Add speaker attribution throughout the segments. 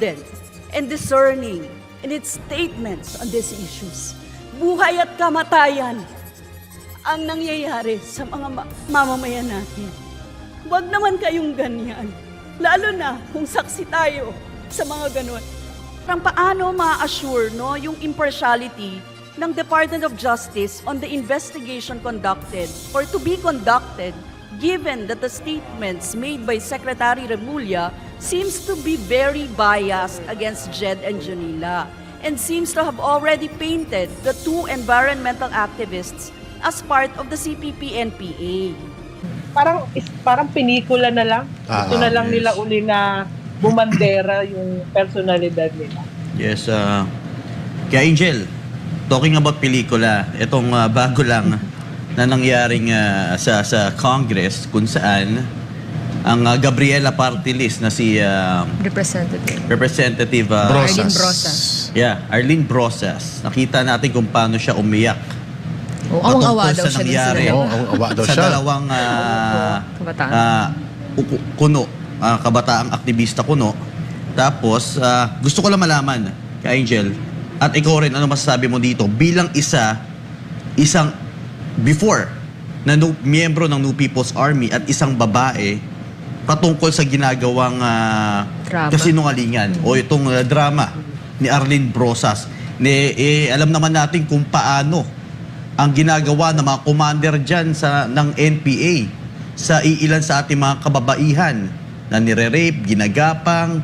Speaker 1: prudent and discerning in its statements on these issues. Buhay at kamatayan ang nangyayari sa mga mamamayan natin. Huwag naman kayong ganyan. Lalo na kung saksi tayo sa mga ganun. Paano ma-assure yung impartiality ng Department of Justice on the investigation conducted or to be conducted, given that the statements made by Secretary Remulla seems to be very biased against Jed and Janila and seems to have already painted the two environmental activists as part of the CPP-NPA.
Speaker 2: Parang pelikula na lang. Ito na lang nila uli na bumandera yung personalidad nila.
Speaker 3: Yes, kaya Angel, talking about pelikula, itong bago lang na nangyaring sa Congress kung saan ang Gabriela Party List na si Representative
Speaker 4: Arlene Brosas.
Speaker 3: Yeah, Arlene Brosas. Nakita natin kung paano siya umiyak.
Speaker 4: Awang-awa daw siya
Speaker 3: nangyari sa dalawang kuno, kabataang aktivista kuno. Tapos, gusto ko lang malaman, kay Angel, at ikaw rin, ano masasabi mo dito bilang isang before na miyembro ng New People's Army at isang babae patungkol sa ginagawang kasinungalingan o itong drama ni Arlene Brosas. Alam naman natin kung paano ang ginagawa ng mga commander dyan ng NPA sa iilan sa ating mga kababaihan na nire-rape, ginagapang,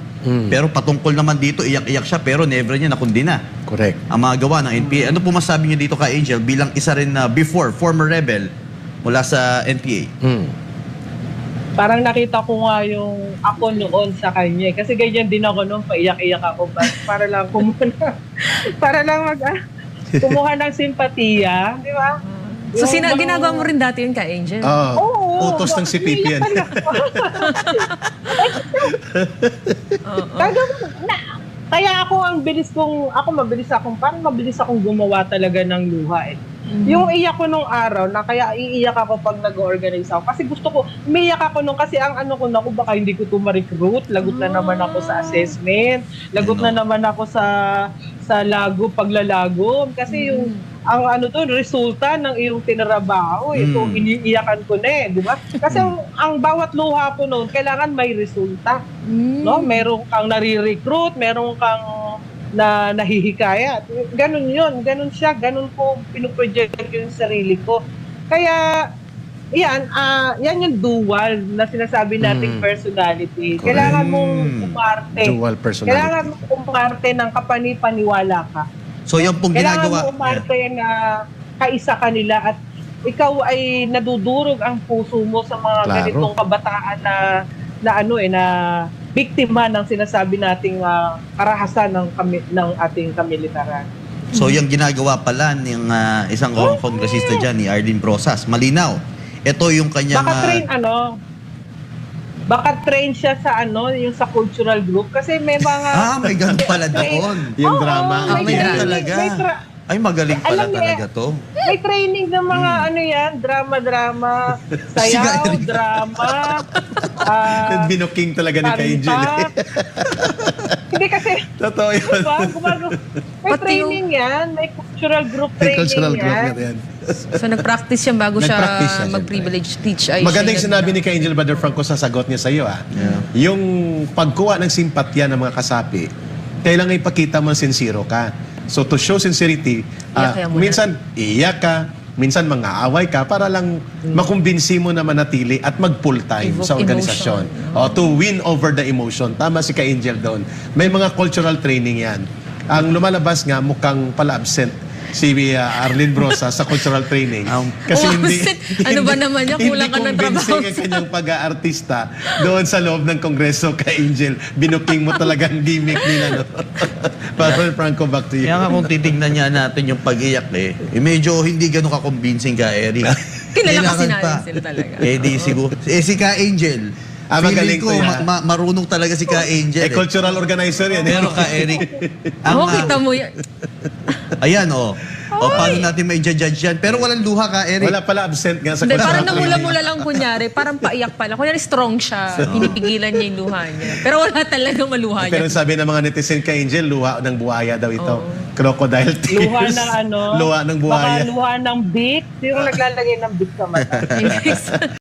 Speaker 3: pero patungkol naman dito, iyak-iyak siya pero never niya nakundina.
Speaker 5: Correct.
Speaker 3: Ang mga gawa ng NPA. Ano po masabi niyo dito kay Angel bilang isa rin na former rebel mula sa NPA?
Speaker 2: Parang nakita ko nga yung ako noon sa kanya. Kasi ganyan din ako noon, paiyak-iyak ako. Para lang kumuha ng simpatiya. Di ba?
Speaker 4: So, ginagawa mo rin dati yun kay Angel?
Speaker 5: Oo. Utos ng CPP yan.
Speaker 2: Kaya mabilis akong gumawa talaga ng luha eh. Yung iyak ko nung araw, na kaya iiyak ako pag nag-organize ako. Kasi gusto ko, umiiyak ako nung kasi ang baka hindi ko ito ma-recruit. Lagot na naman ako sa assessment. Lagot na naman ako sa paglalagom. Kasi yung resulta ng iyong tinarabaho. Ito, iniiyakan ko na eh, di ba? Kasi ang bawat luha ko noon, kailangan may resulta. No? Meron kang nare-recruit, meron kang na nahihikayat. Ganun yun. Ganun siya. Ganun ko pinuproject yung sarili ko. Kaya, yan yung dual na sinasabi nating personality. Kailangan mong umarte.
Speaker 5: Dual personality.
Speaker 2: Kailangan mong umarte ng kapani-paniwala ka.
Speaker 3: So yung pong ginagawa.
Speaker 2: Kailangan mo umarte na kaisa kanila at ikaw ay nadudurog ang puso mo sa mga ganitong kabataan na biktima ng sinasabi nating karahasan ng ating kamilitaran.
Speaker 3: So yung ginagawa pala ng isang kongresista dyan ni Arlene Brosas, malinaw. Ito yung kanyang baka train siya sa yung sa cultural group kasi may mga may ganun pala doon.
Speaker 5: Yung drama.
Speaker 3: May talaga. Ay, magaling pala talaga to.
Speaker 2: May training ng mga drama, sayaw, drama.
Speaker 5: Binuking talaga ni Kay Angel.
Speaker 2: Hindi kasi,
Speaker 5: totoo yun.
Speaker 2: May training yan. May cultural group training yan.
Speaker 4: So, nag-practice siya bago siya mag-privilege teach.
Speaker 5: Maganda yung sinabi ni Kay Angel Brother Franco sa sagot niya sa iyo. Yung pagkuha ng simpatya ng mga kasapi, kailangan ipakita mo sincero ka. So to show sincerity, minsan iiyak ka, minsan mang-aaway ka para lang makumbinsi mo na manatili at mag-full time sa organisasyon. To win over the emotion. Tama si Kay Angel doon. May mga cultural training yan. Ang lumalabas nga mukhang pala absent si Arlene Brosas sa cultural training. Kasi
Speaker 4: ano ba naman niya? Kulang ka ng trabaho.
Speaker 5: Hindi convincing ang kanyang pag-aartista doon sa loob ng Kongreso kay Angel. Binuking mo talagang gimmick nila. Father Franco, back to you.
Speaker 3: Kaya nga kung titignan niya natin yung pag-iyak medyo hindi ganun ka-convincing ka, Eric.
Speaker 4: Kilala kasi natin sila talaga.
Speaker 3: Di siguro. Si Ka Angel, feeling ko marunong talaga si Ka Angel.
Speaker 5: Cultural organizer yan.
Speaker 3: Pero Ka Eric,
Speaker 4: kita mo yan.
Speaker 3: Ayan, O paano natin may judge yan? Pero walang luha ka, Eric.
Speaker 5: Wala pala absent nga sa
Speaker 4: Hindi, parang
Speaker 5: contract.
Speaker 4: namula-mula lang kunyari. Parang paiyak pala. Kunyari strong siya. Pinipigilan niya yung luha niya. Pero wala talaga maluha
Speaker 5: Pero
Speaker 4: niya.
Speaker 5: sabi ng mga netizen kay Angel, luha ng buhaya daw ito. Crocodile tears.
Speaker 2: Luha ng ano?
Speaker 5: Luha ng
Speaker 2: Baka
Speaker 5: buhaya.
Speaker 2: luha ng Bic. Yung naglalagay ng Bic sa mata.
Speaker 4: Hindi.